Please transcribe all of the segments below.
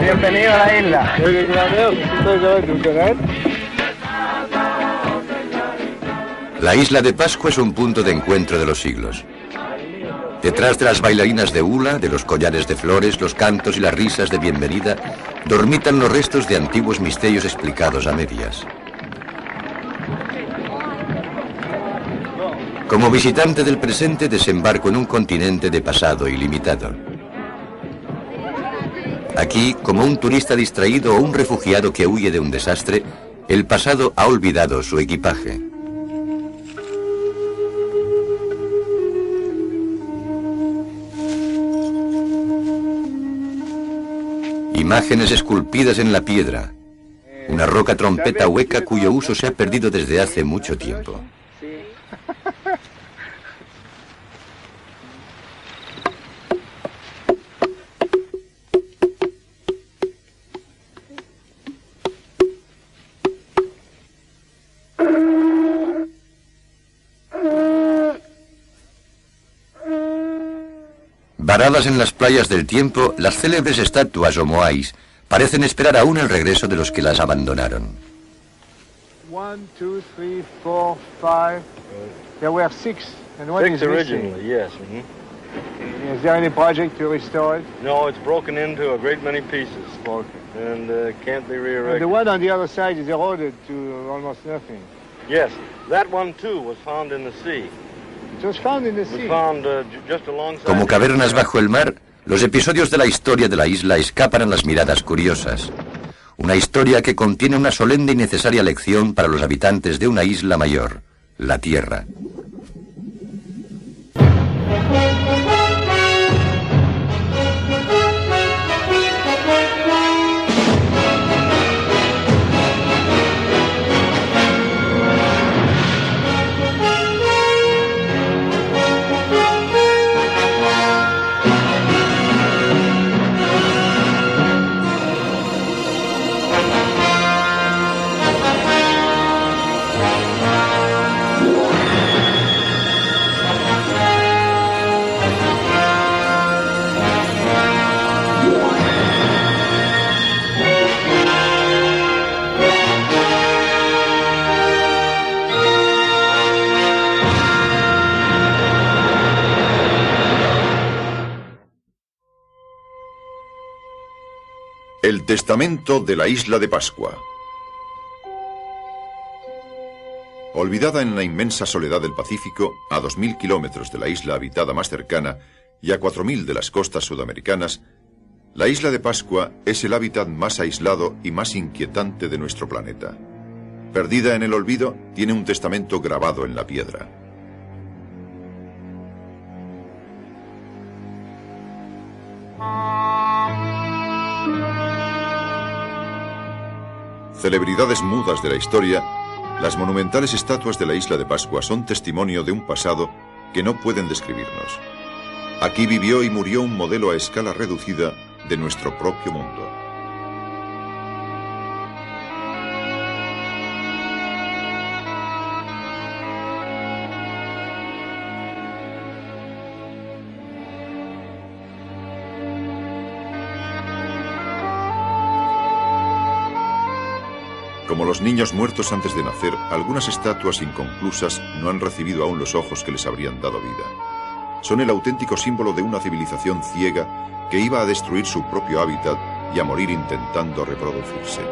Bienvenido a la isla. La isla de Pascua es un punto de encuentro de los siglos. Detrás de las bailarinas de hula, de los collares de flores, los cantos y las risas de bienvenida, dormitan los restos de antiguos misterios explicados a medias. Como visitante del presente, desembarco en un continente de pasado ilimitado. Aquí, como un turista distraído o un refugiado que huye de un desastre, el pasado ha olvidado su equipaje. Imágenes esculpidas en la piedra. Una roca trompeta hueca cuyo uso se ha perdido desde hace mucho tiempo. Varadas en las playas del tiempo, las célebres estatuas o moais parecen esperar aún el regreso de los que las abandonaron. 1, 2, 3, 4, 5. There were 6, and one is originally, missing. yes. Is there any project to restore it? No, it's broken into a great many pieces, and can't be reerected. The one on the other side is eroded to almost nothing. Yes, that one too was found in the sea. It was found in the sea. Just alongside. Como cavernas bajo el mar, los episodios de la historia de la isla escapan a las miradas curiosas. Una historia que contiene una solemne y necesaria lección para los habitantes de una isla mayor, la Tierra. El testamento de la isla de Pascua. Olvidada en la inmensa soledad del Pacífico, a 2000 kilómetros de la isla habitada más cercana y a 4000 de las costas sudamericanas, la isla de Pascua es el hábitat más aislado y más inquietante de nuestro planeta. Perdida en el olvido, tiene un testamento grabado en la piedra. Celebridades mudas de la historia, las monumentales estatuas de la isla de Pascua son testimonio de un pasado que no pueden describirnos. Aquí vivió y murió un modelo a escala reducida de nuestro propio mundo. Como los niños muertos antes de nacer, algunas estatuas inconclusas no han recibido aún los ojos que les habrían dado vida. Son el auténtico símbolo de una civilización ciega que iba a destruir su propio hábitat y a morir intentando reproducirse.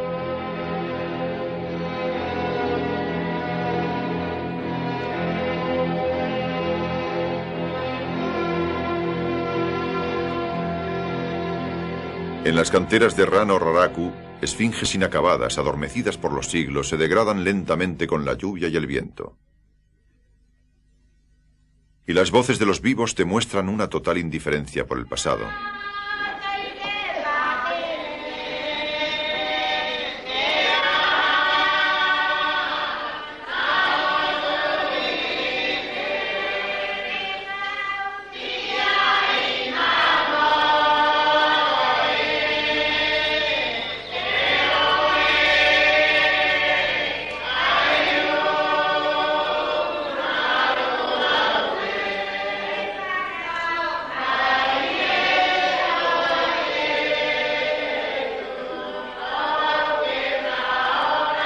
En las canteras de Rano Raraku, esfinges inacabadas, adormecidas por los siglos, se degradan lentamente con la lluvia y el viento. y las voces de los vivos demuestran una total indiferencia por el pasado.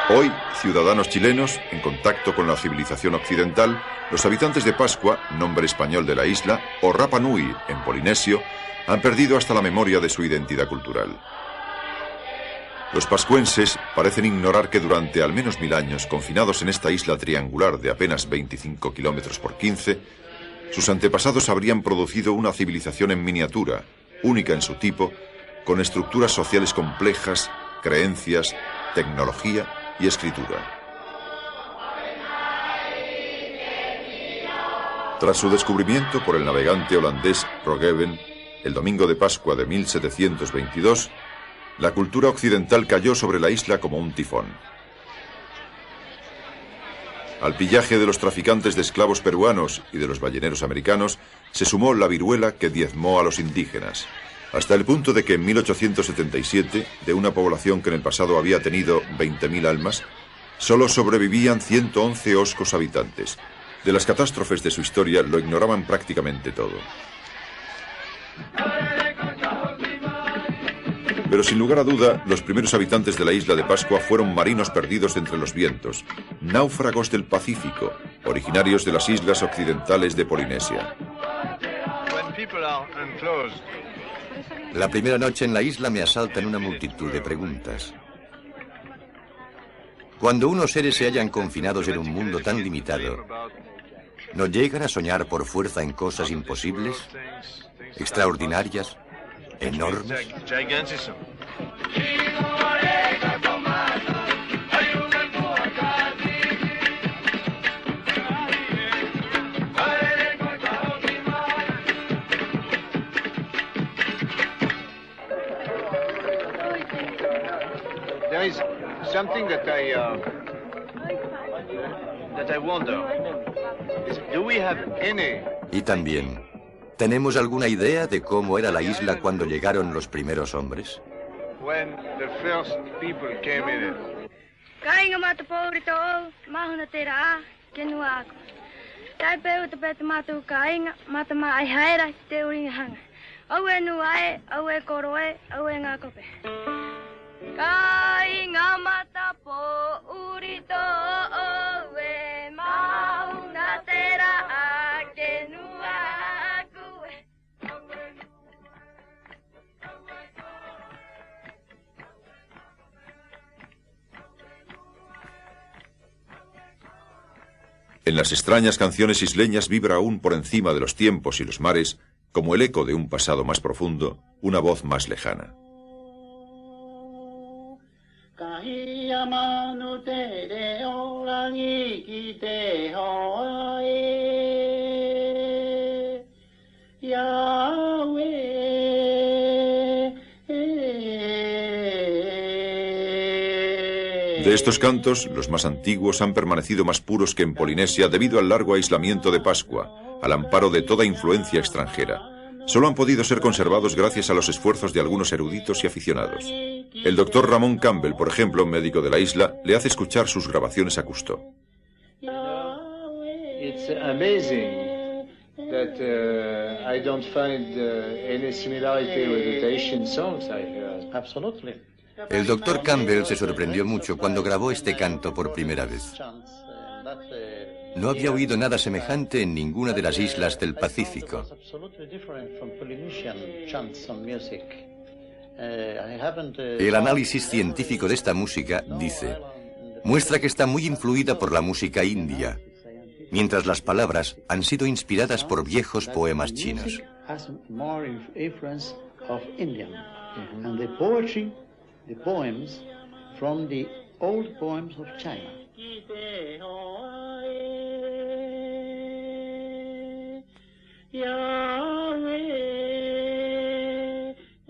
Hoy, ciudadanos chilenos, en contacto con la civilización occidental, los habitantes de Pascua, nombre español de la isla, o Rapa Nui, en polinesio, han perdido hasta la memoria de su identidad cultural. Los pascuenses parecen ignorar que durante al menos 1000 años, confinados en esta isla triangular de apenas 25 kilómetros por 15, sus antepasados habrían producido una civilización en miniatura, única en su tipo, con estructuras sociales complejas, creencias, tecnología y escritura. Tras su descubrimiento por el navegante holandés Roggeveen, el domingo de Pascua de 1722, la cultura occidental cayó sobre la isla como un tifón. Al pillaje de los traficantes de esclavos peruanos y de los balleneros americanos se sumó la viruela que diezmó a los indígenas, hasta el punto de que en 1877, de una población que en el pasado había tenido 20.000 almas, solo sobrevivían 111 hoscos habitantes. De las catástrofes de su historia lo ignoraban prácticamente todo. Pero sin lugar a duda, los primeros habitantes de la isla de Pascua fueron marinos perdidos entre los vientos, náufragos del Pacífico, originarios de las islas occidentales de Polinesia. La primera noche en la isla me asaltan una multitud de preguntas. Cuando unos seres se hallan confinados en un mundo tan limitado, ¿no llegan a soñar por fuerza en cosas imposibles, extraordinarias, enormes? There is something that I wonder. Do we have any? Y también, ¿tenemos alguna idea de cómo era la isla cuando llegaron los primeros hombres? When the first people came in it. Kainga mata pobrito mahuna tera kenuako. Tai peu te pet matu kainga mata mai haira te uring hang. Awe nuai, awe koroe, awe ngakope. Kainga mata pobrito awe mahuna tera kenuako. En las extrañas canciones isleñas vibra aún por encima de los tiempos y los mares, como el eco de un pasado más profundo, una voz más lejana. De estos cantos, los más antiguos han permanecido más puros que en Polinesia debido al largo aislamiento de Pascua, al amparo de toda influencia extranjera. Solo han podido ser conservados gracias a los esfuerzos de algunos eruditos y aficionados. El doctor Ramón Campbell, por ejemplo, médico de la isla, le hace escuchar sus grabaciones a Cousteau. It's amazing that I don't find any similarity with the Tahitian songs I heard. Absolutely. El doctor Campbell se sorprendió mucho cuando grabó este canto por primera vez. No había oído nada semejante en ninguna de las islas del Pacífico. El análisis científico de esta música, dice, muestra que está muy influida por la música india, mientras las palabras han sido inspiradas por viejos poemas chinos. The poems from the old poems of China.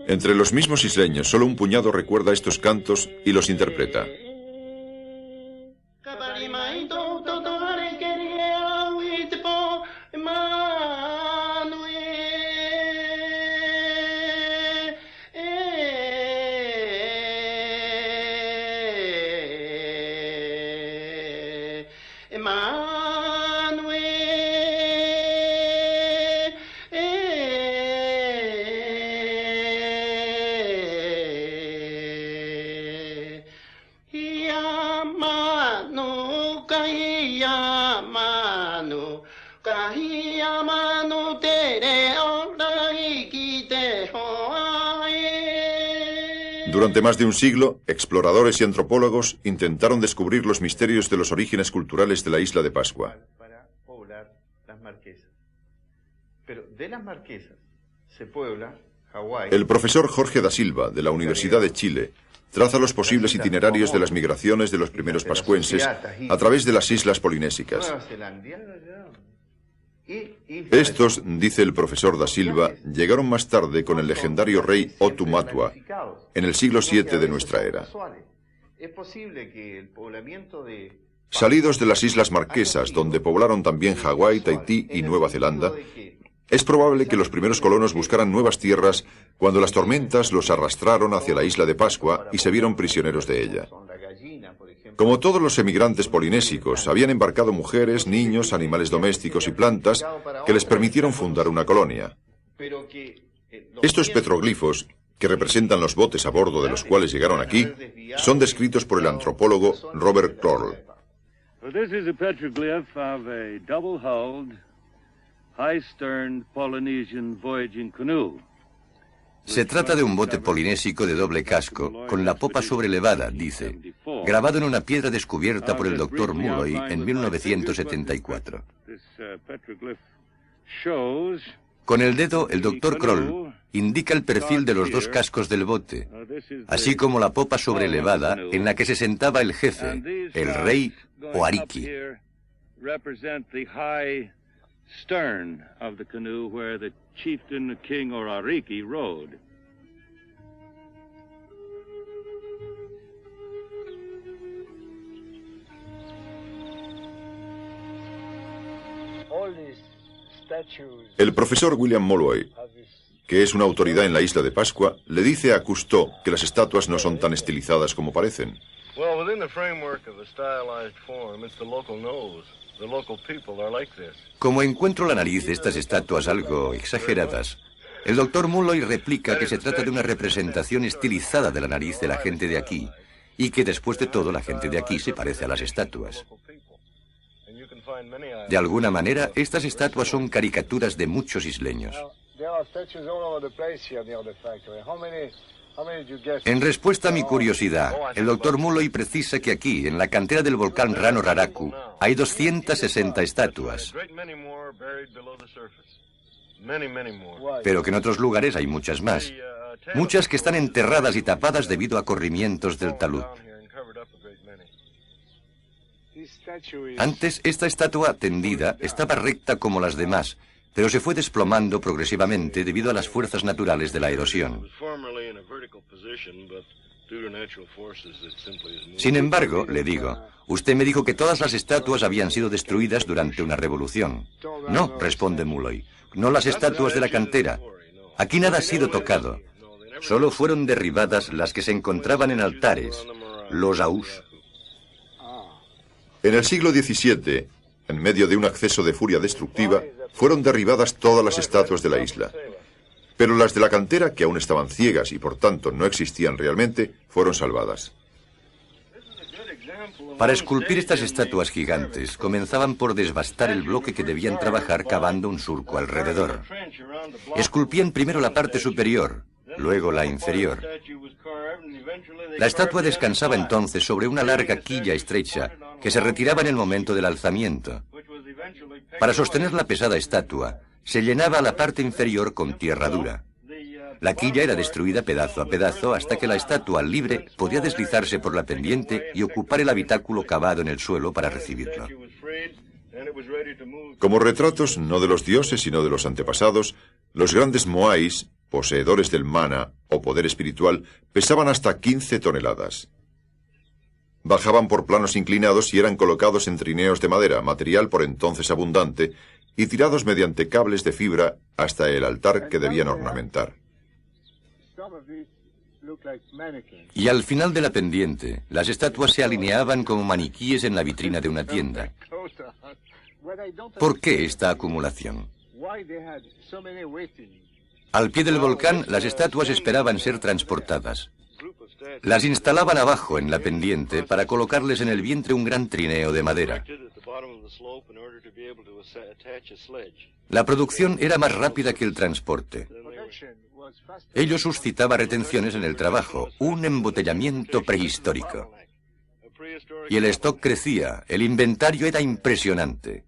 Entre los mismos isleños, solo un puñado recuerda estos cantos y los interpreta. Durante más de un siglo, exploradores y antropólogos intentaron descubrir los misterios de los orígenes culturales de la isla de Pascua. Para poblar las Marquesas. Pero de las Marquesas se puebla Hawái. El profesor Jorge da Silva, de la Universidad de Chile, traza los posibles itinerarios de las migraciones de los primeros pascuenses a través de las islas polinésicas. Estos, dice el profesor da Silva, llegaron más tarde con el legendario rey Otumatua, en el siglo VII de nuestra era. Salidos de las Islas Marquesas, donde poblaron también Hawái, Tahití y Nueva Zelanda, es probable que los primeros colonos buscaran nuevas tierras cuando las tormentas los arrastraron hacia la isla de Pascua y se vieron prisioneros de ella. Como todos los emigrantes polinésicos, habían embarcado mujeres, niños, animales domésticos y plantas que les permitieron fundar una colonia. Estos petroglifos, que representan los botes a bordo de los cuales llegaron aquí, son descritos por el antropólogo Robert Kroll. This is a petroglyph of a double-hulled, high-sterned Polynesian voyaging canoe. Se trata de un bote polinésico de doble casco, con la popa sobrelevada, dice, grabado en una piedra descubierta por el Dr. Mulloy en 1974. Con el dedo, el Dr. Kroll indica el perfil de los dos cascos del bote, así como la popa sobrelevada en la que se sentaba el jefe, el rey o Ariki. Stern of the canoe where the chieftain, the king, or Ariki rode. El profesor William Mulloy, que es una autoridad en la isla de Pascua, le dice a Cousteau que las estatuas no son tan estilizadas como parecen. Well, within the framework of a stylized form, it's the local nose. The local people are like this. Como encuentro la nariz de estas estatuas algo exageradas, el doctor Mulloy replica que se trata de una representación estilizada de la nariz de la gente de aquí, y que después de todo la gente de aquí se parece a las estatuas. De alguna manera, estas estatuas son caricaturas de muchos isleños. En respuesta a mi curiosidad, el doctor Mulloy precisa que aquí, en la cantera del volcán Rano Raraku, hay 260 estatuas, pero que en otros lugares hay muchas más, muchas que están enterradas y tapadas debido a corrimientos del talud. Antes, esta estatua tendida estaba recta como las demás, pero se fue desplomando progresivamente debido a las fuerzas naturales de la erosión. Sin embargo, le digo, usted me dijo que todas las estatuas habían sido destruidas durante una revolución. No, responde Mulloy, no las estatuas de la cantera. Aquí nada ha sido tocado. Solo fueron derribadas las que se encontraban en altares, los aús. En el siglo XVII, en medio de un acceso de furia destructiva, fueron derribadas todas las estatuas de la isla. Pero las de la cantera, que aún estaban ciegas y por tanto no existían realmente, fueron salvadas. Para esculpir estas estatuas gigantes, comenzaban por desbastar el bloque que debían trabajar cavando un surco alrededor. Esculpían primero la parte superior, luego la inferior. La estatua descansaba entonces sobre una larga quilla estrecha que se retiraba en el momento del alzamiento. Para sostener la pesada estatua, se llenaba la parte inferior con tierra dura. La quilla era destruida pedazo a pedazo hasta que la estatua libre podía deslizarse por la pendiente y ocupar el habitáculo cavado en el suelo para recibirlo. Como retratos no de los dioses sino de los antepasados, los grandes moais, poseedores del mana o poder espiritual, pesaban hasta 15 toneladas. Bajaban por planos inclinados y eran colocados en trineos de madera, material por entonces abundante, y tirados mediante cables de fibra hasta el altar que debían ornamentar. Y al final de la pendiente, las estatuas se alineaban como maniquíes en la vitrina de una tienda. ¿Por qué esta acumulación? Al pie del volcán, las estatuas esperaban ser transportadas. Las instalaban abajo en la pendiente para colocarles en el vientre un gran trineo de madera. La producción era más rápida que el transporte. Ello suscitaba retenciones en el trabajo, un embotellamiento prehistórico. Y el stock crecía, el inventario era impresionante.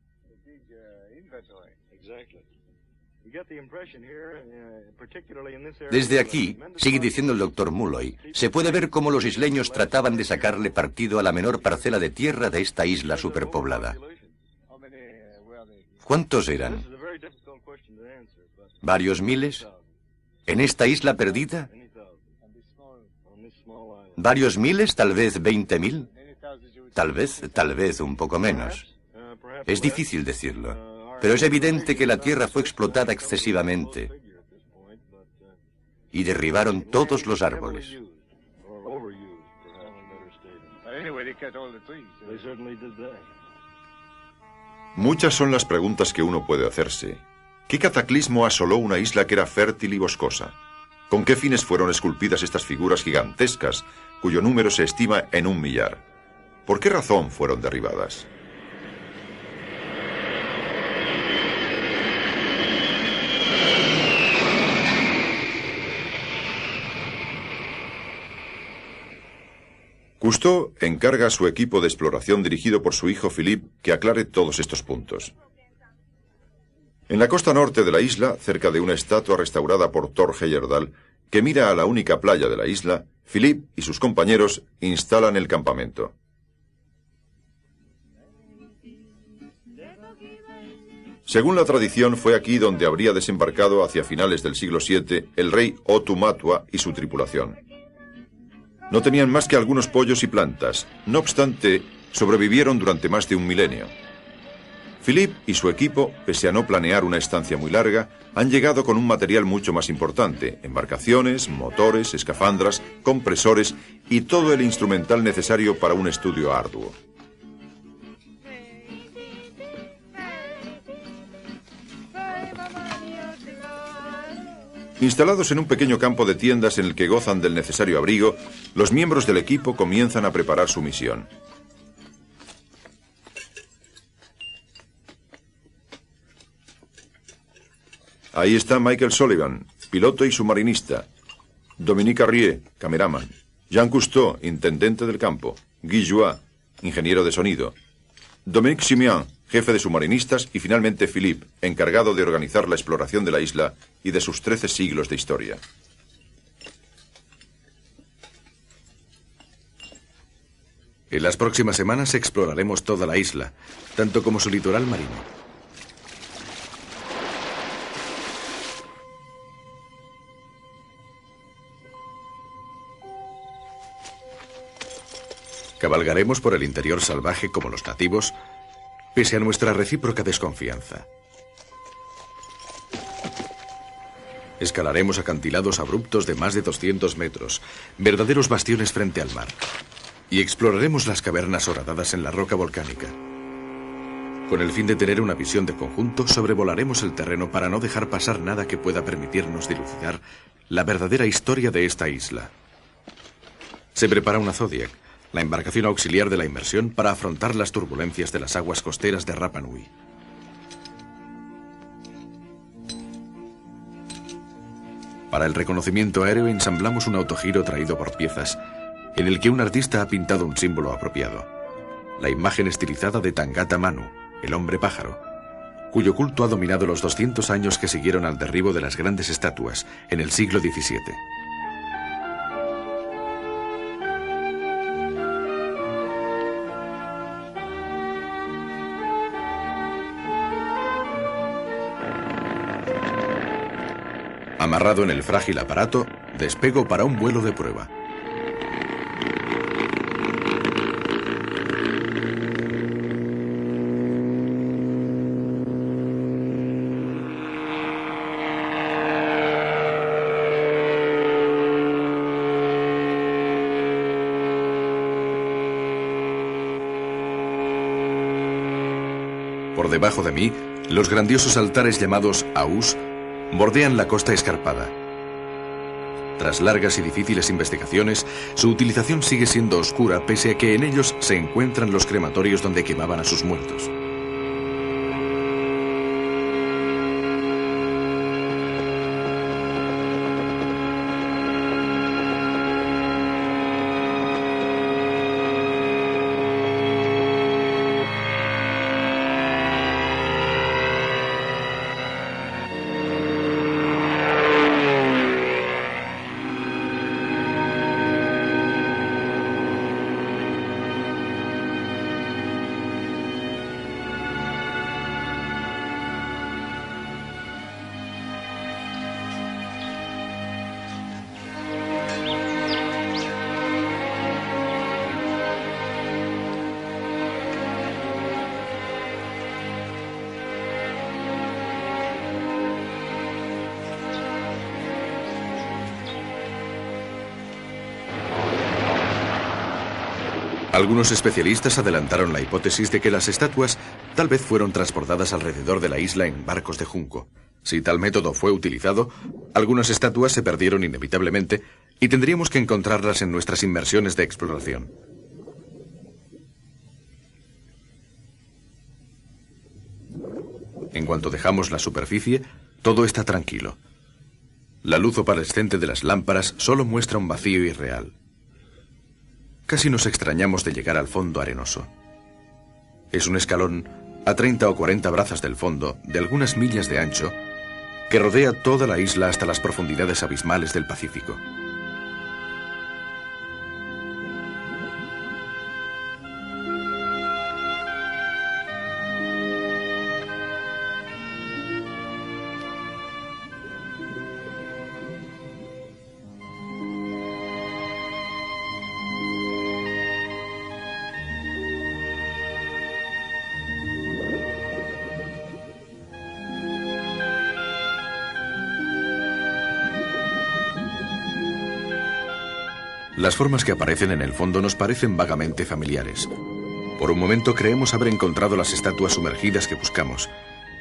Desde aquí, sigue diciendo el doctor Mulloy, se puede ver cómo los isleños trataban de sacarle partido a la menor parcela de tierra de esta isla superpoblada. ¿Cuántos eran? ¿Varios miles? ¿En esta isla perdida? ¿Varios miles? ¿Tal vez 20.000? Tal vez un poco menos. Es difícil decirlo. Pero es evidente que la tierra fue explotada excesivamente y derribaron todos los árboles. Muchas son las preguntas que uno puede hacerse. ¿Qué cataclismo asoló una isla que era fértil y boscosa? ¿Con qué fines fueron esculpidas estas figuras gigantescas, cuyo número se estima en 1 millar? ¿Por qué razón fueron derribadas? Cousteau encarga a su equipo de exploración dirigido por su hijo Philippe que aclare todos estos puntos. En la costa norte de la isla, cerca de una estatua restaurada por Thor Heyerdahl, que mira a la única playa de la isla, Philippe y sus compañeros instalan el campamento. Según la tradición, fue aquí donde habría desembarcado hacia finales del siglo VII el rey Otumatua y su tripulación. No tenían más que algunos pollos y plantas. No obstante, sobrevivieron durante más de 1 milenio. Philippe y su equipo, pese a no planear una estancia muy larga, han llegado con un material mucho más importante: embarcaciones, motores, escafandras, compresores y todo el instrumental necesario para un estudio arduo. Instalados en un pequeño campo de tiendas en el que gozan del necesario abrigo, los miembros del equipo comienzan a preparar su misión. Ahí está Michael Sullivan, piloto y submarinista; Dominique Arrier, cameraman; Jean Cousteau, intendente del campo; Guy Joie, ingeniero de sonido; Dominique Simian, jefe de submarinistas; y finalmente Philippe, encargado de organizar la exploración de la isla y de sus 13 siglos de historia. En las próximas semanas exploraremos toda la isla, tanto como su litoral marino. Cabalgaremos por el interior salvaje como los nativos, pese a nuestra recíproca desconfianza. Escalaremos acantilados abruptos de más de 200 metros, verdaderos bastiones frente al mar. Y exploraremos las cavernas horadadas en la roca volcánica. Con el fin de tener una visión de conjunto, sobrevolaremos el terreno para no dejar pasar nada que pueda permitirnos dilucidar la verdadera historia de esta isla. Se prepara una Zodiac, la embarcación auxiliar de la inmersión, para afrontar las turbulencias de las aguas costeras de Rapa Nui. Para el reconocimiento aéreo ensamblamos un autogiro traído por piezas, en el que un artista ha pintado un símbolo apropiado: la imagen estilizada de Tangata Manu, el hombre pájaro, cuyo culto ha dominado los 200 años que siguieron al derribo de las grandes estatuas en el siglo XVII. Amarrado en el frágil aparato, despego para un vuelo de prueba. Por debajo de mí, los grandiosos altares llamados Aús bordean la costa escarpada. Tras largas y difíciles investigaciones, su utilización sigue siendo oscura pese a que en ellos se encuentran los crematorios donde quemaban a sus muertos. Algunos especialistas adelantaron la hipótesis de que las estatuas tal vez fueron transportadas alrededor de la isla en barcos de junco. Si tal método fue utilizado, algunas estatuas se perdieron inevitablemente y tendríamos que encontrarlas en nuestras inmersiones de exploración. En cuanto dejamos la superficie, todo está tranquilo. La luz opalescente de las lámparas solo muestra un vacío irreal. Casi nos extrañamos de llegar al fondo arenoso. Es un escalón a 30 o 40 brazas del fondo, de algunas millas de ancho, que rodea toda la isla hasta las profundidades abismales del Pacífico. Las formas que aparecen en el fondo nos parecen vagamente familiares. Por un momento creemos haber encontrado las estatuas sumergidas que buscamos,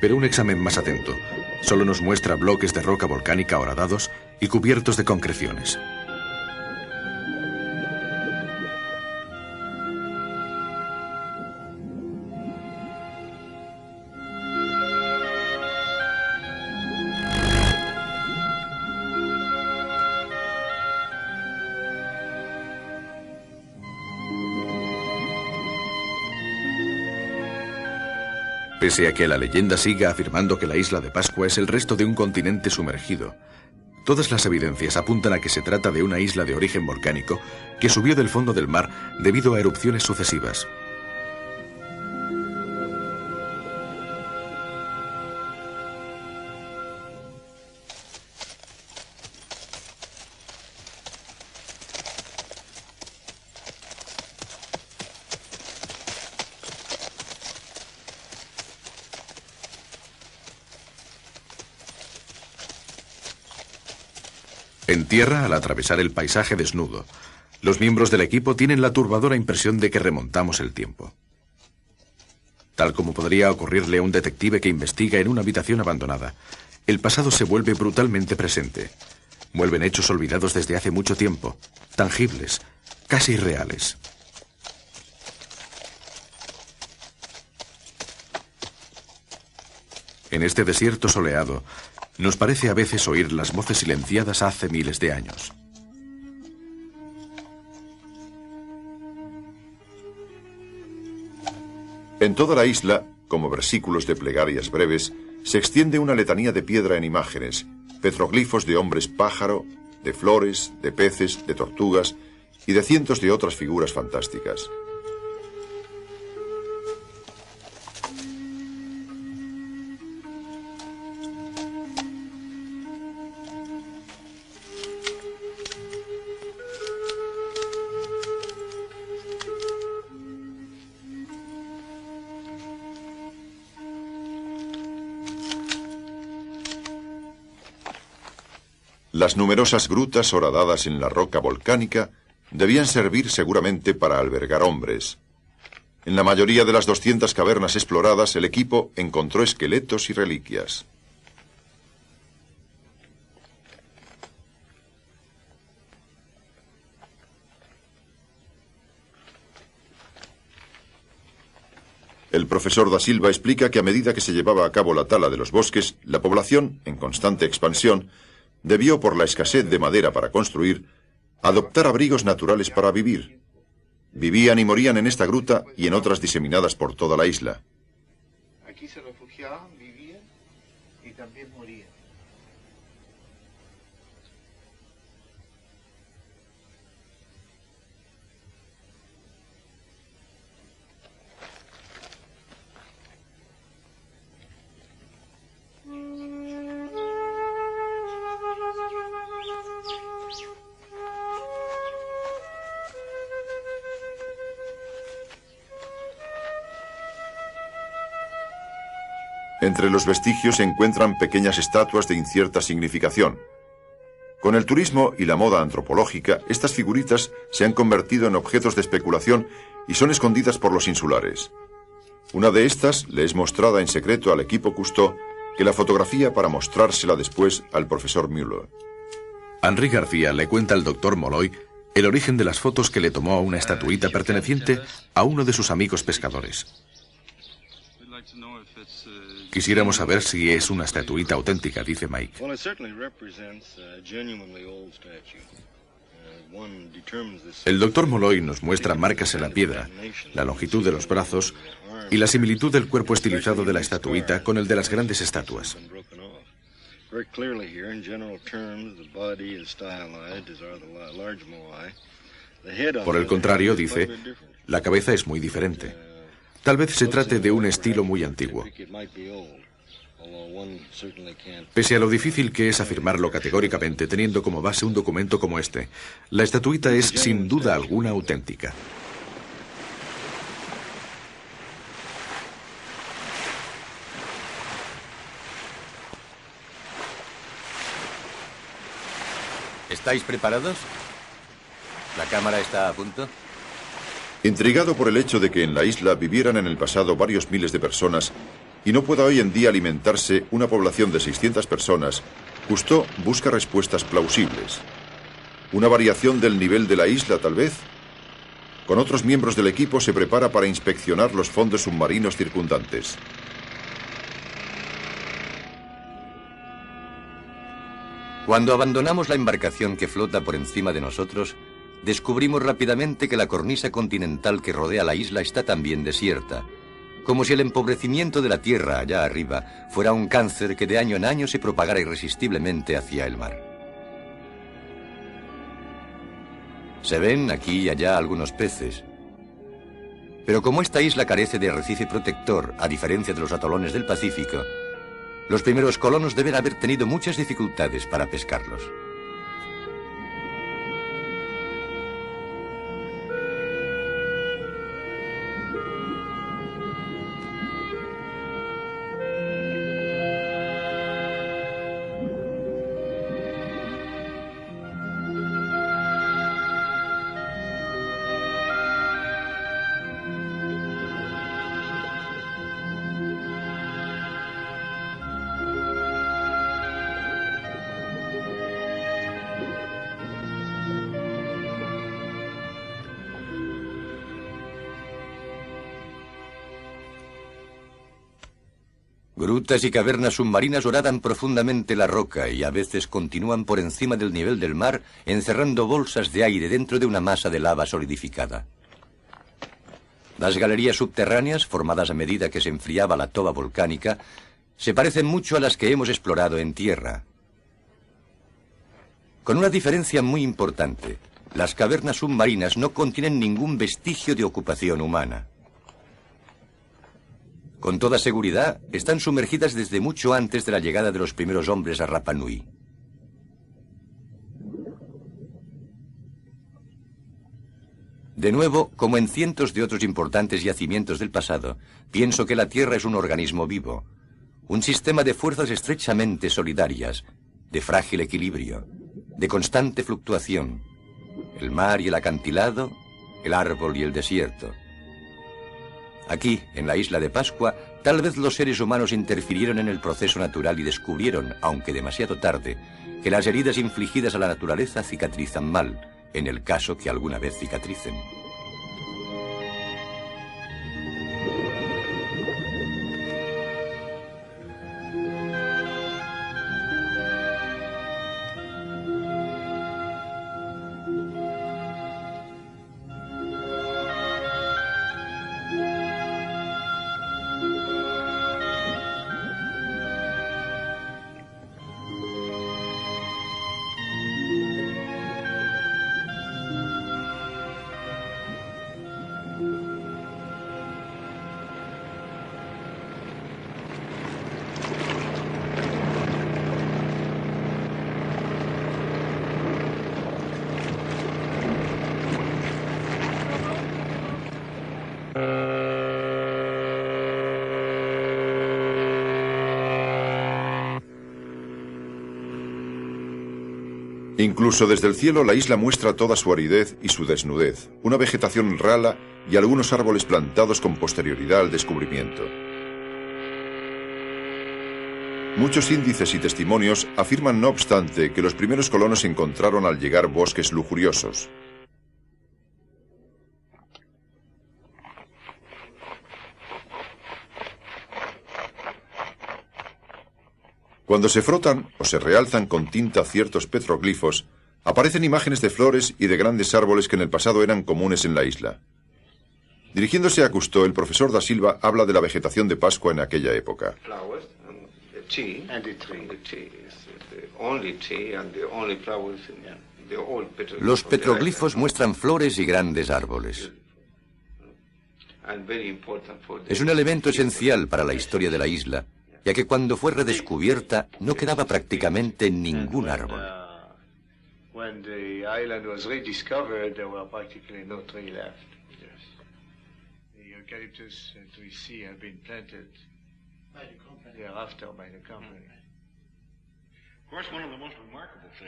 pero un examen más atento solo nos muestra bloques de roca volcánica horadados y cubiertos de concreciones. Pese a que la leyenda siga afirmando que la isla de Pascua es el resto de un continente sumergido, todas las evidencias apuntan a que se trata de una isla de origen volcánico que subió del fondo del mar debido a erupciones sucesivas. En tierra, al atravesar el paisaje desnudo, los miembros del equipo tienen la turbadora impresión de que remontamos el tiempo. Tal como podría ocurrirle a un detective que investiga en una habitación abandonada, el pasado se vuelve brutalmente presente. Vuelven hechos olvidados desde hace mucho tiempo, tangibles, casi irreales. En este desierto soleado, nos parece a veces oír las voces silenciadas hace miles de años. En toda la isla, como versículos de plegarias breves, se extiende una letanía de piedra en imágenes, petroglifos de hombres pájaro, de flores, de peces, de tortugas y de cientos de otras figuras fantásticas. Las numerosas grutas horadadas en la roca volcánica debían servir seguramente para albergar hombres. En la mayoría de las 200 cavernas exploradas, el equipo encontró esqueletos y reliquias. El profesor da Silva explica que a medida que se llevaba a cabo la tala de los bosques, la población, en constante expansión, debió, por la escasez de madera para construir, adoptar abrigos naturales para vivir. Vivían y morían en esta gruta y en otras diseminadas por toda la isla. Aquí se refugiaban, vivían y también morían. Entre los vestigios se encuentran pequeñas estatuas de incierta significación. Con el turismo y la moda antropológica, estas figuritas se han convertido en objetos de especulación y son escondidas por los insulares. Una de estas le es mostrada en secreto al equipo Cousteau, que la fotografía para mostrársela después al profesor Müller. Henri García le cuenta al doctor Molloy el origen de las fotos que le tomó a una estatuita perteneciente a uno de sus amigos pescadores. Quisiéramos saber si es una estatuita auténtica, dice Mike. El doctor Molloy nos muestra marcas en la piedra, la longitud de los brazos y la similitud del cuerpo estilizado de la estatuita con el de las grandes estatuas. Por el contrario, dice, la cabeza es muy diferente. Tal vez se trate de un estilo muy antiguo. Pese a lo difícil que es afirmarlo categóricamente teniendo como base un documento como este, la estatuita es sin duda alguna auténtica. ¿Estáis preparados? ¿La cámara está a punto? Intrigado por el hecho de que en la isla vivieran en el pasado varios miles de personas y no pueda hoy en día alimentarse una población de 600 personas, Cousteau busca respuestas plausibles. ¿Una variación del nivel de la isla, tal vez? Con otros miembros del equipo se prepara para inspeccionar los fondos submarinos circundantes. Cuando abandonamos la embarcación que flota por encima de nosotros, descubrimos rápidamente que la cornisa continental que rodea la isla está también desierta, como si el empobrecimiento de la tierra allá arriba fuera un cáncer que de año en año se propagara irresistiblemente hacia el mar. Se ven aquí y allá algunos peces, pero como esta isla carece de arrecife protector, a diferencia de los atolones del Pacífico, los primeros colonos deben haber tenido muchas dificultades para pescarlos. Grutas y cavernas submarinas horadan profundamente la roca y a veces continúan por encima del nivel del mar, encerrando bolsas de aire dentro de una masa de lava solidificada. Las galerías subterráneas, formadas a medida que se enfriaba la toba volcánica, se parecen mucho a las que hemos explorado en tierra. Con una diferencia muy importante, las cavernas submarinas no contienen ningún vestigio de ocupación humana. Con toda seguridad, están sumergidas desde mucho antes de la llegada de los primeros hombres a Rapa Nui. De nuevo, como en cientos de otros importantes yacimientos del pasado, pienso que la Tierra es un organismo vivo, un sistema de fuerzas estrechamente solidarias, de frágil equilibrio, de constante fluctuación. El mar y el acantilado, el árbol y el desierto. Aquí, en la isla de Pascua, tal vez los seres humanos interfirieron en el proceso natural y descubrieron, aunque demasiado tarde, que las heridas infligidas a la naturaleza cicatrizan mal, en el caso que alguna vez cicatricen. Incluso desde el cielo la isla muestra toda su aridez y su desnudez, una vegetación rala y algunos árboles plantados con posterioridad al descubrimiento. Muchos índices y testimonios afirman, no obstante, que los primeros colonos encontraron al llegar bosques lujuriosos. Cuando se frotan o se realzan con tinta ciertos petroglifos, aparecen imágenes de flores y de grandes árboles que en el pasado eran comunes en la isla. Dirigiéndose a Cousteau, el profesor da Silva habla de la vegetación de Pascua en aquella época. Los petroglifos muestran flores y grandes árboles. Es un elemento esencial para la historia de la isla, ya que cuando fue redescubierta no quedaba prácticamente ningún árbol. When the island was rediscovered, there were practically no tree left. Yes. The eucalyptus that we see have been planted thereafter by the company.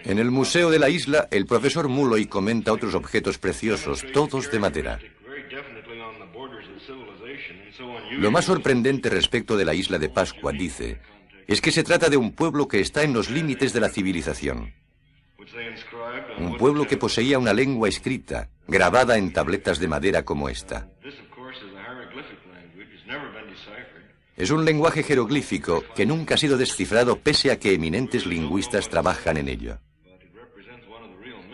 En el Museo de la Isla, el profesor Mulloy comenta otros objetos preciosos, todos de madera. Lo más sorprendente respecto de la isla de Pascua, dice, es que se trata de un pueblo que está en los límites de la civilización. Un pueblo que poseía una lengua escrita, grabada en tabletas de madera como esta. Es un lenguaje jeroglífico que nunca ha sido descifrado pese a que eminentes lingüistas trabajan en ello.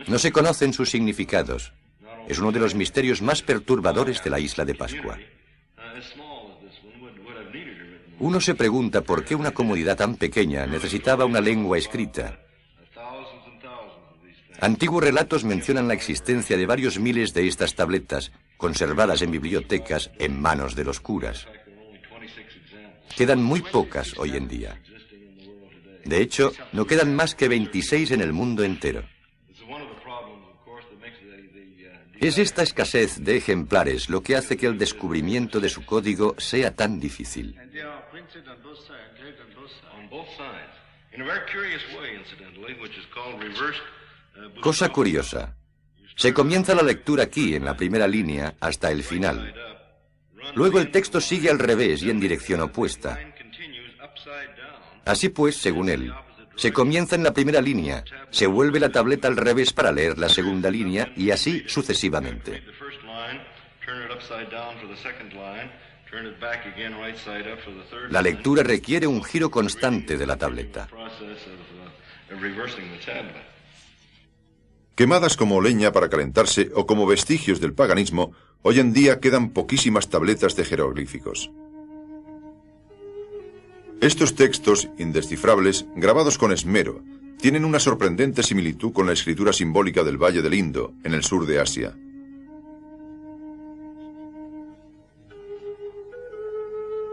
No se conocen sus significados. Es uno de los misterios más perturbadores de la isla de Pascua. Uno se pregunta por qué una comunidad tan pequeña necesitaba una lengua escrita. Antiguos relatos mencionan la existencia de varios miles de estas tabletas, conservadas en bibliotecas en manos de los curas. Quedan muy pocas hoy en día. De hecho, no quedan más que 26 en el mundo entero. Es esta escasez de ejemplares lo que hace que el descubrimiento de su código sea tan difícil. Cosa curiosa. Se comienza la lectura aquí, en la primera línea, hasta el final. Luego el texto sigue al revés y en dirección opuesta. Así pues, según él, se comienza en la primera línea, se vuelve la tableta al revés para leer la segunda línea y así sucesivamente. La lectura requiere un giro constante de la tableta. Quemadas como leña para calentarse o como vestigios del paganismo, hoy en día quedan poquísimas tabletas de jeroglíficos. Estos textos, indescifrables, grabados con esmero, tienen una sorprendente similitud con la escritura simbólica del Valle del Indo, en el sur de Asia.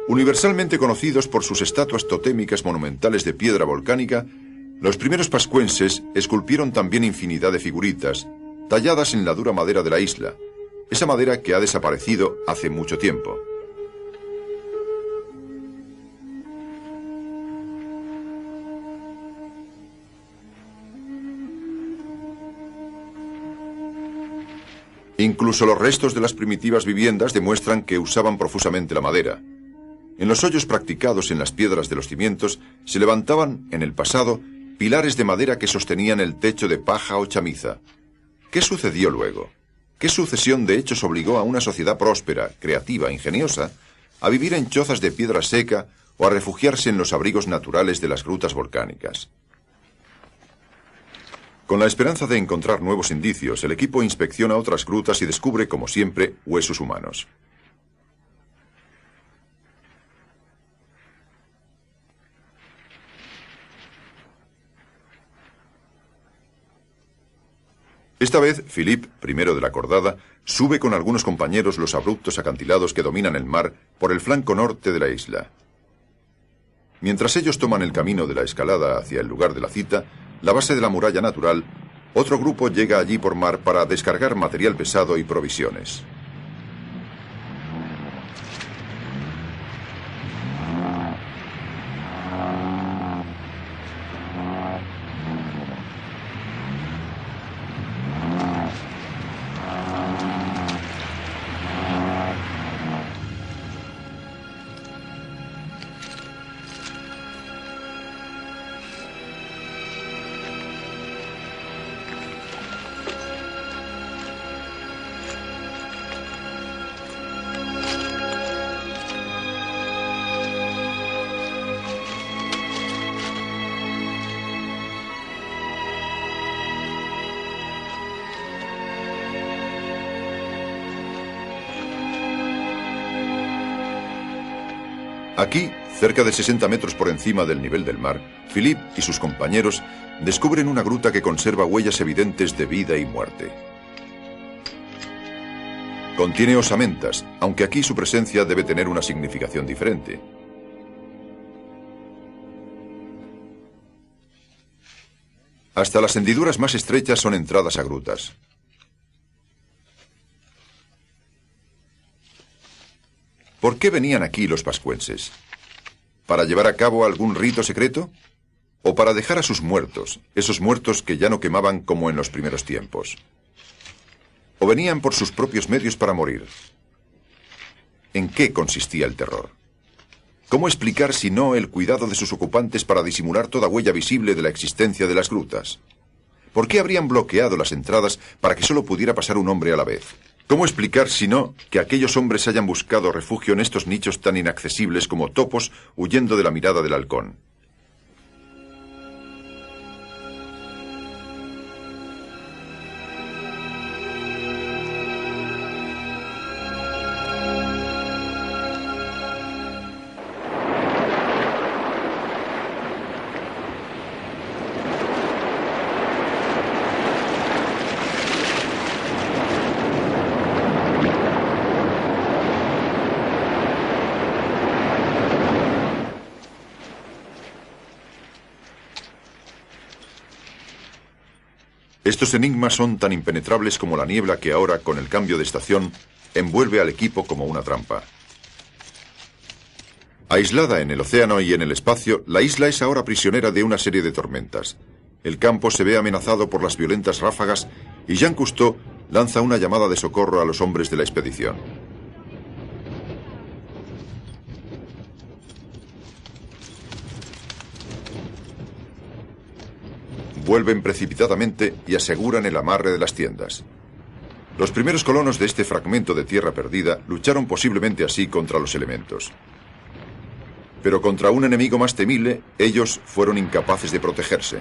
Universalmente conocidos por sus estatuas totémicas monumentales de piedra volcánica, los primeros pascuenses esculpieron también infinidad de figuritas, talladas en la dura madera de la isla, esa madera que ha desaparecido hace mucho tiempo. Incluso los restos de las primitivas viviendas demuestran que usaban profusamente la madera. En los hoyos practicados en las piedras de los cimientos se levantaban, en el pasado, pilares de madera que sostenían el techo de paja o chamiza. ¿Qué sucedió luego? ¿Qué sucesión de hechos obligó a una sociedad próspera, creativa, ingeniosa, a vivir en chozas de piedra seca o a refugiarse en los abrigos naturales de las grutas volcánicas? Con la esperanza de encontrar nuevos indicios, el equipo inspecciona otras grutas y descubre, como siempre, huesos humanos. Esta vez, Philippe, primero de la cordada, sube con algunos compañeros los abruptos acantilados que dominan el mar por el flanco norte de la isla. Mientras ellos toman el camino de la escalada hacia el lugar de la cita, la base de la muralla natural, otro grupo llega allí por mar para descargar material pesado y provisiones. Aquí, cerca de 60 metros por encima del nivel del mar, Philippe y sus compañeros descubren una gruta que conserva huellas evidentes de vida y muerte. Contiene osamentas, aunque aquí su presencia debe tener una significación diferente. Hasta las hendiduras más estrechas son entradas a grutas. ¿Por qué venían aquí los pascuenses? ¿Para llevar a cabo algún rito secreto? ¿O para dejar a sus muertos, esos muertos que ya no quemaban como en los primeros tiempos? ¿O venían por sus propios medios para morir? ¿En qué consistía el terror? ¿Cómo explicar si no el cuidado de sus ocupantes para disimular toda huella visible de la existencia de las grutas? ¿Por qué habrían bloqueado las entradas para que solo pudiera pasar un hombre a la vez? ¿Cómo explicar, si no, que aquellos hombres hayan buscado refugio en estos nichos tan inaccesibles como topos, huyendo de la mirada del halcón? Estos enigmas son tan impenetrables como la niebla que ahora, con el cambio de estación, envuelve al equipo como una trampa. Aislada en el océano y en el espacio, la isla es ahora prisionera de una serie de tormentas. El campo se ve amenazado por las violentas ráfagas y Jean Cousteau lanza una llamada de socorro a los hombres de la expedición. Vuelven precipitadamente y aseguran el amarre de las tiendas. Los primeros colonos de este fragmento de tierra perdida lucharon posiblemente así contra los elementos. Pero contra un enemigo más temible, ellos fueron incapaces de protegerse.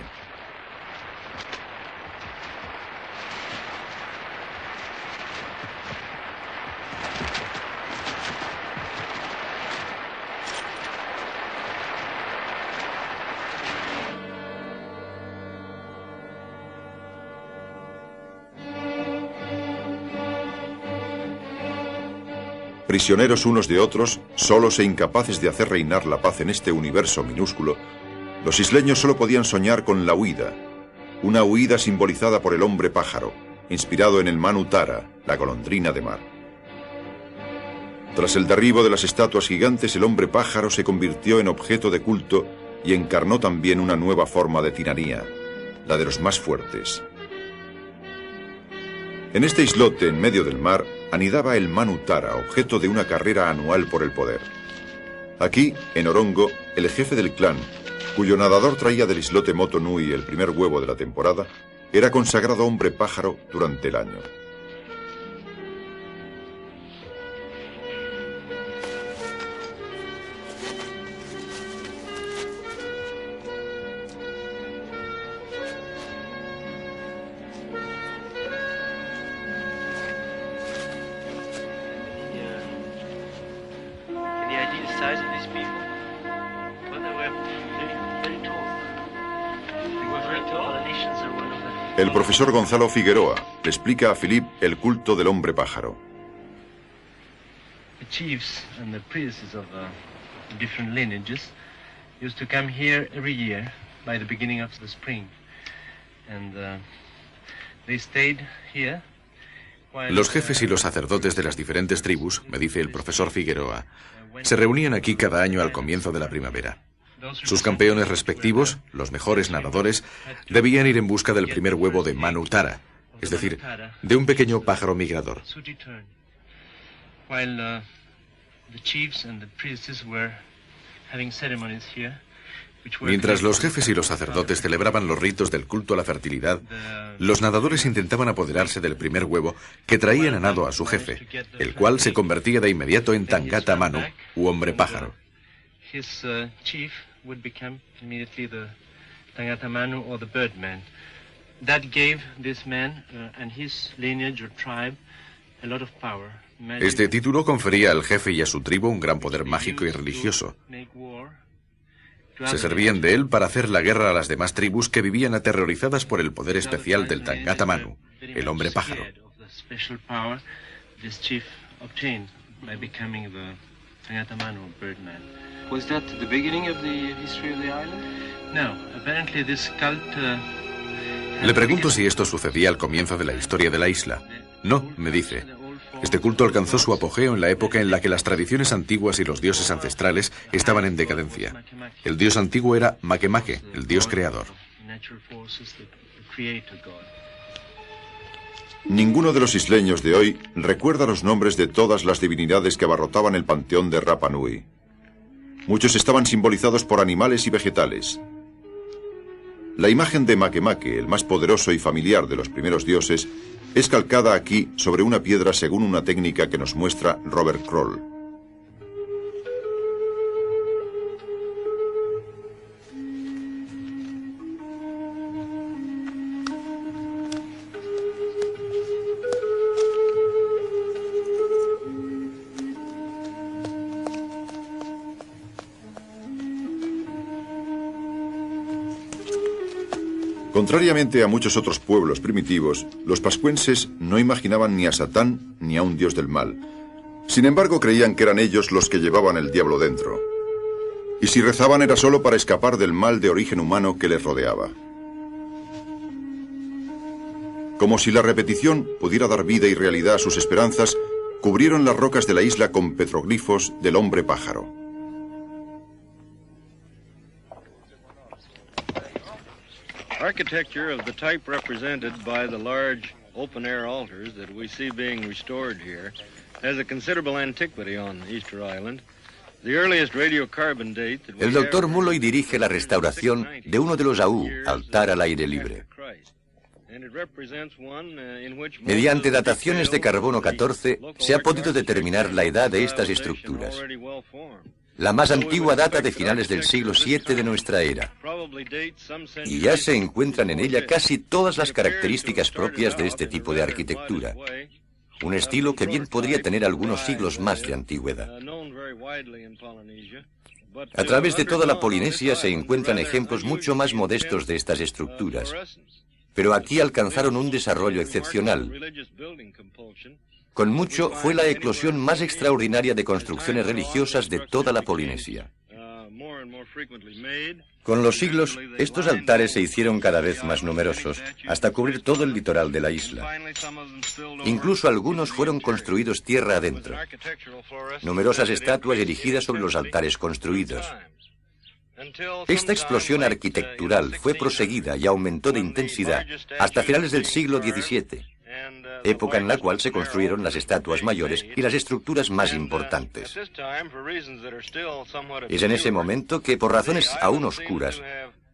Prisioneros unos de otros, solos e incapaces de hacer reinar la paz en este universo minúsculo, los isleños solo podían soñar con la huida, una huida simbolizada por el hombre pájaro, inspirado en el Manu Tara, la golondrina de mar. Tras el derribo de las estatuas gigantes, el hombre pájaro se convirtió en objeto de culto y encarnó también una nueva forma de tiranía, la de los más fuertes. En este islote, en medio del mar, anidaba el Manu Tara, objeto de una carrera anual por el poder. Aquí, en Orongo, el jefe del clan, cuyo nadador traía del islote Moto Nui el primer huevo de la temporada, era consagrado hombre pájaro durante el año. El profesor Gonzalo Figueroa le explica a Philippe el culto del hombre pájaro. The chiefs and the priests of different lineages used to come here every year by the beginning of the spring, and they stayed here. Los jefes y los sacerdotes de las diferentes tribus, me dice el profesor Figueroa, se reunían aquí cada año al comienzo de la primavera. Sus campeones respectivos, los mejores nadadores, debían ir en busca del primer huevo de Manu Tara, es decir, de un pequeño pájaro migrador. Mientras los jefes y los sacerdotes celebraban los ritos del culto a la fertilidad, los nadadores intentaban apoderarse del primer huevo que traían a nado a su jefe, el cual se convertía de inmediato en Tangata Manu, u hombre pájaro. Would become immediately the Tangata Manu or the Birdman. That gave this man and his lineage or tribe a lot of power. Este título confería al jefe y a su tribu un gran poder mágico y religioso. Se servían de él para hacer la guerra a las demás tribus que vivían aterrorizadas por el poder especial del Tangata Manu, el hombre pájaro. Was that the beginning of the history of the island? No, apparently this cult. Le pregunto si esto sucedía al comienzo de la historia de la isla. No, me dice. Este culto alcanzó su apogeo en la época en la que las tradiciones antiguas y los dioses ancestrales estaban en decadencia. El dios antiguo era Makemake, el dios creador. Ninguno de los isleños de hoy recuerda los nombres de todas las divinidades que abarrotaban el panteón de Rapa Nui. Muchos estaban simbolizados por animales y vegetales. La imagen de Makemake, el más poderoso y familiar de los primeros dioses, es calcada aquí sobre una piedra según una técnica que nos muestra Robert Kroll. Contrariamente a muchos otros pueblos primitivos, los pascuenses no imaginaban ni a Satán ni a un dios del mal. Sin embargo, creían que eran ellos los que llevaban el diablo dentro. Y si rezaban era solo para escapar del mal de origen humano que les rodeaba. Como si la repetición pudiera dar vida y realidad a sus esperanzas, cubrieron las rocas de la isla con petroglifos del hombre pájaro. Architecture of the type represented by the large open-air altars that we see being restored here has a considerable antiquity on Easter Island. The earliest radiocarbon date that we El doctor Mulloy dirige la restauración de uno de los aú, altar al aire libre. Mediante dataciones de carbono 14 se ha podido determinar la edad de estas estructuras. La más antigua data de finales del siglo VII de nuestra era, y ya se encuentran en ella casi todas las características propias de este tipo de arquitectura, un estilo que bien podría tener algunos siglos más de antigüedad. A través de toda la Polinesia se encuentran ejemplos mucho más modestos de estas estructuras, pero aquí alcanzaron un desarrollo excepcional. Con mucho fue la eclosión más extraordinaria de construcciones religiosas de toda la Polinesia. Con los siglos, estos altares se hicieron cada vez más numerosos, hasta cubrir todo el litoral de la isla. Incluso algunos fueron construidos tierra adentro. Numerosas estatuas erigidas sobre los altares construidos. Esta explosión arquitectural fue proseguida y aumentó de intensidad hasta finales del siglo XVII. época en la cual se construyeron las estatuas mayores y las estructuras más importantes. Es en ese momento que, por razones aún oscuras,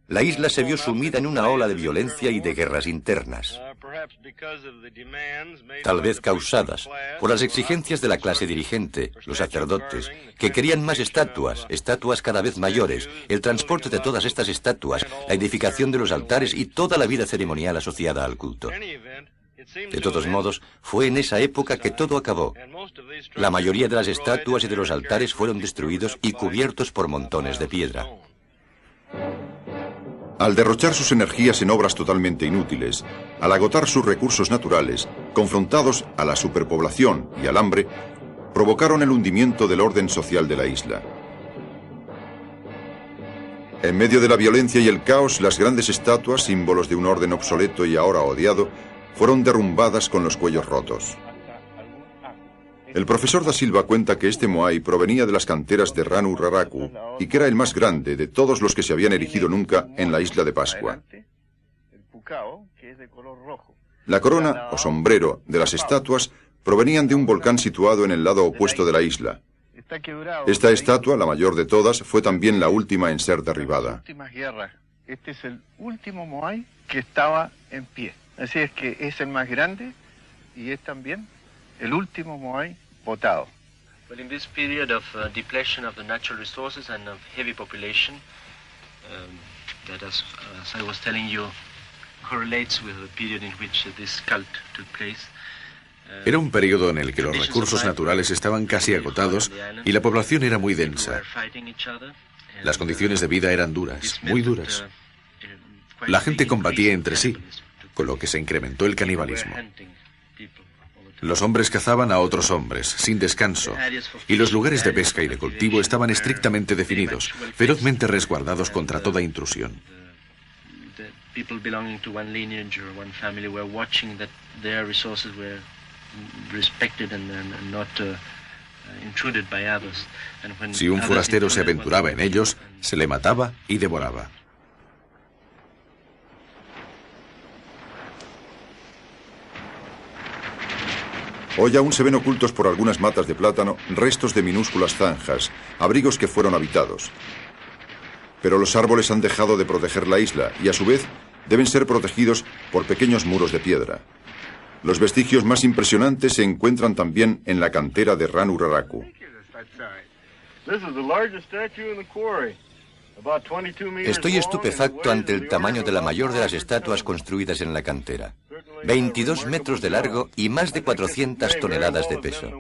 la isla se vio sumida en una ola de violencia y de guerras internas, tal vez causadas por las exigencias de la clase dirigente, los sacerdotes, que querían más estatuas, estatuas cada vez mayores, el transporte de todas estas estatuas, la edificación de los altares y toda la vida ceremonial asociada al culto. De todos modos, fue en esa época que todo acabó. La mayoría de las estatuas y de los altares fueron destruidos y cubiertos por montones de piedra. Al derrochar sus energías en obras totalmente inútiles, al agotar sus recursos naturales, confrontados a la superpoblación y al hambre, provocaron el hundimiento del orden social de la isla. En medio de la violencia y el caos, las grandes estatuas, símbolos de un orden obsoleto y ahora odiado, fueron derrumbadas con los cuellos rotos. El profesor da Silva cuenta que este moai provenía de las canteras de Ranu Raraku y que era el más grande de todos los que se habían erigido nunca en la isla de Pascua. La corona o sombrero de las estatuas provenían de un volcán situado en el lado opuesto de la isla. Esta estatua, la mayor de todas, fue también la última en ser derribada. Este es el último moai que estaba en pie. Así es que es el más grande y es también el último moai botado. Well, in this period of depletion of the natural resources and of heavy population, that as I was telling you, correlates with the period in which this cult took place. Era un periodo en el que los recursos naturales estaban casi agotados y la población era muy densa. Las condiciones de vida eran duras, muy duras. La gente combatía entre sí, con lo que se incrementó el canibalismo. Los hombres cazaban a otros hombres, sin descanso, y los lugares de pesca y de cultivo estaban estrictamente definidos, ferozmente resguardados contra toda intrusión. Si un forastero se aventuraba en ellos, se le mataba y devoraba. Hoy aún se ven ocultos por algunas matas de plátano restos de minúsculas zanjas, abrigos que fueron habitados. Pero los árboles han dejado de proteger la isla y a su vez deben ser protegidos por pequeños muros de piedra. Los vestigios más impresionantes se encuentran también en la cantera de Ranu Raraku. Estoy estupefacto ante el tamaño de la mayor de las estatuas construidas en la cantera. 22 metros de largo y más de 400 toneladas de peso.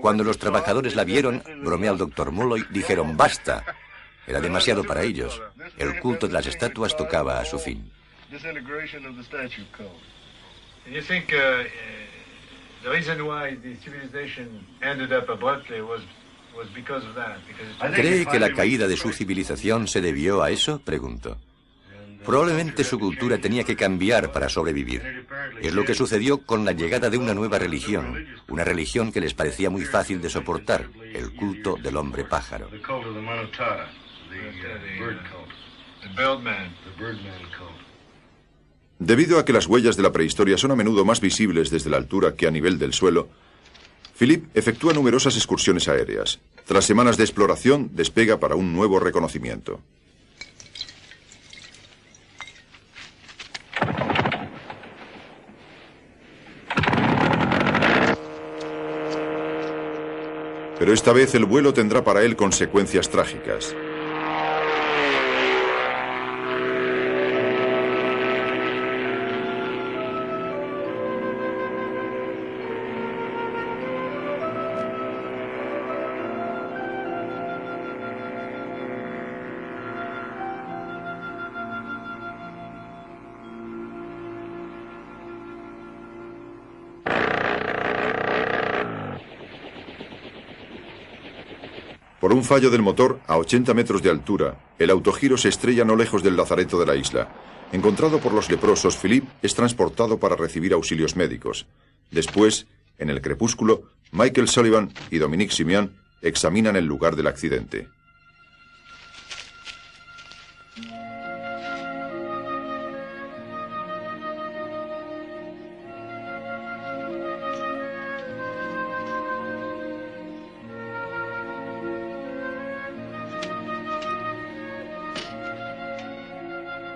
Cuando los trabajadores la vieron, bromea el doctor Mulloy, dijeron ¡basta! Era demasiado para ellos. El culto de las estatuas tocaba a su fin. ¿Cree que la caída de su civilización se debió a eso?, preguntó. Probablemente su cultura tenía que cambiar para sobrevivir. Es lo que sucedió con la llegada de una nueva religión, una religión que les parecía muy fácil de soportar, el culto del hombre pájaro. Debido a que las huellas de la prehistoria son a menudo más visibles desde la altura que a nivel del suelo, Philippe efectúa numerosas excursiones aéreas. Tras semanas de exploración, despega para un nuevo reconocimiento. Pero esta vez el vuelo tendrá para él consecuencias trágicas. Por un fallo del motor, a 80 metros de altura, el autogiro se estrella no lejos del lazareto de la isla. Encontrado por los leprosos, Philippe es transportado para recibir auxilios médicos. Después, en el crepúsculo, Michael Sullivan y Dominique Simian examinan el lugar del accidente.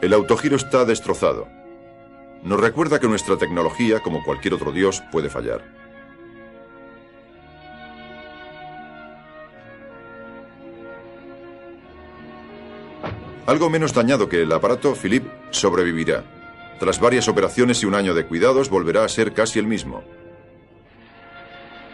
El autogiro está destrozado. Nos recuerda que nuestra tecnología, como cualquier otro dios, puede fallar. Algo menos dañado que el aparato, Philippe sobrevivirá. Tras varias operaciones y un año de cuidados, volverá a ser casi el mismo.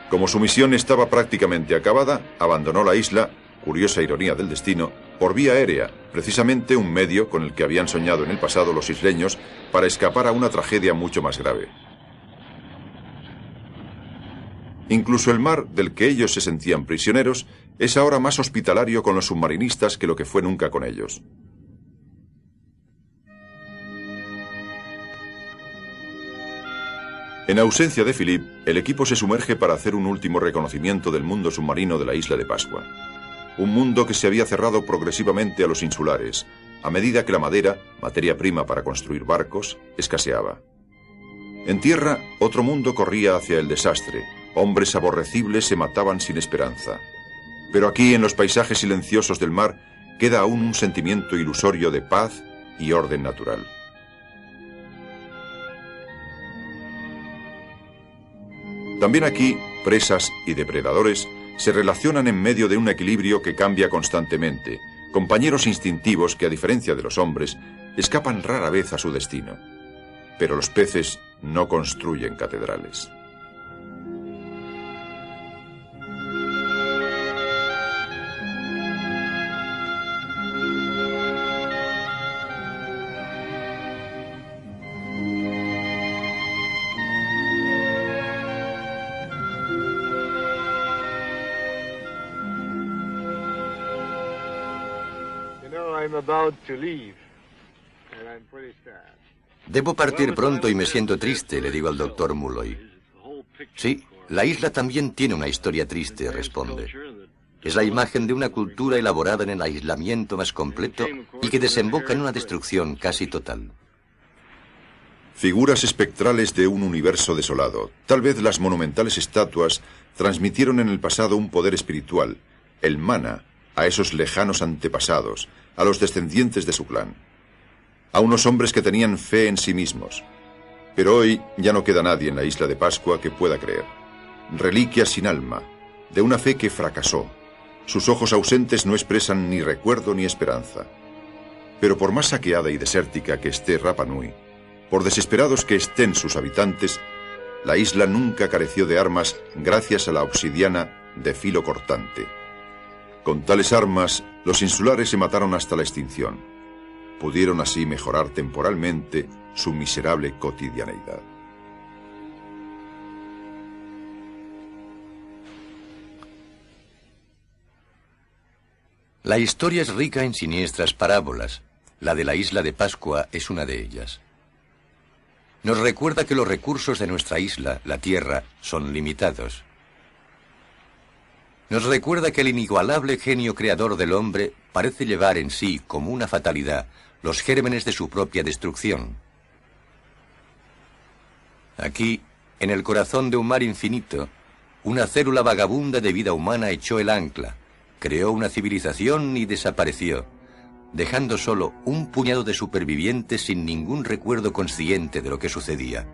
Como su misión estaba prácticamente acabada, abandonó la isla, curiosa ironía del destino, por vía aérea, precisamente un medio con el que habían soñado en el pasado los isleños para escapar a una tragedia mucho más grave. Incluso el mar, del que ellos se sentían prisioneros, es ahora más hospitalario con los submarinistas que lo que fue nunca con ellos. En ausencia de Philippe, el equipo se sumerge para hacer un último reconocimiento del mundo submarino de la isla de Pascua. Un mundo que se había cerrado progresivamente a los insulares, a medida que la madera, materia prima para construir barcos, escaseaba. En tierra, otro mundo corría hacia el desastre. Hombres aborrecibles se mataban sin esperanza. Pero aquí, en los paisajes silenciosos del mar, queda aún un sentimiento ilusorio de paz y orden natural. También aquí, presas y depredadores se relacionan en medio de un equilibrio que cambia constantemente, compañeros instintivos que, a diferencia de los hombres, escapan rara vez a su destino. Pero los peces no construyen catedrales. Debo partir pronto y me siento triste, le digo al doctor Mulloy. Sí, la isla también tiene una historia triste, responde. Es la imagen de una cultura elaborada en el aislamiento más completo y que desemboca en una destrucción casi total. Figuras espectrales de un universo desolado. Tal vez las monumentales estatuas transmitieron en el pasado un poder espiritual, el mana, a esos lejanos antepasados, a los descendientes de su clan, a unos hombres que tenían fe en sí mismos. Pero hoy ya no queda nadie en la isla de Pascua que pueda creer. Reliquias sin alma, de una fe que fracasó. Sus ojos ausentes no expresan ni recuerdo ni esperanza. Pero por más saqueada y desértica que esté Rapa Nui, por desesperados que estén sus habitantes, la isla nunca careció de armas gracias a la obsidiana de filo cortante. Con tales armas, los insulares se mataron hasta la extinción. Pudieron así mejorar temporalmente su miserable cotidianeidad. La historia es rica en siniestras parábolas. La de la isla de Pascua es una de ellas. Nos recuerda que los recursos de nuestra isla, la tierra, son limitados. Nos recuerda que el inigualable genio creador del hombre parece llevar en sí, como una fatalidad, los gérmenes de su propia destrucción. Aquí, en el corazón de un mar infinito, una célula vagabunda de vida humana echó el ancla, creó una civilización y desapareció, dejando solo un puñado de supervivientes sin ningún recuerdo consciente de lo que sucedía.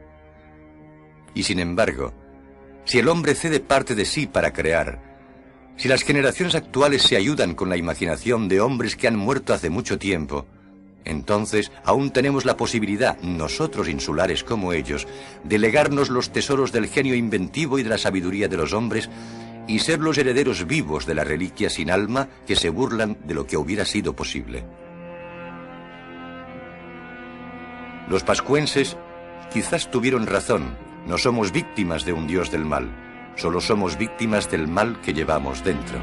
Y sin embargo, si el hombre cede parte de sí para crear, si las generaciones actuales se ayudan con la imaginación de hombres que han muerto hace mucho tiempo, entonces aún tenemos la posibilidad, nosotros insulares como ellos, de legarnos los tesoros del genio inventivo y de la sabiduría de los hombres y ser los herederos vivos de la reliquia sin alma que se burlan de lo que hubiera sido posible. Los pascuenses quizás tuvieron razón, no somos víctimas de un dios del mal. Solo somos víctimas del mal que llevamos dentro.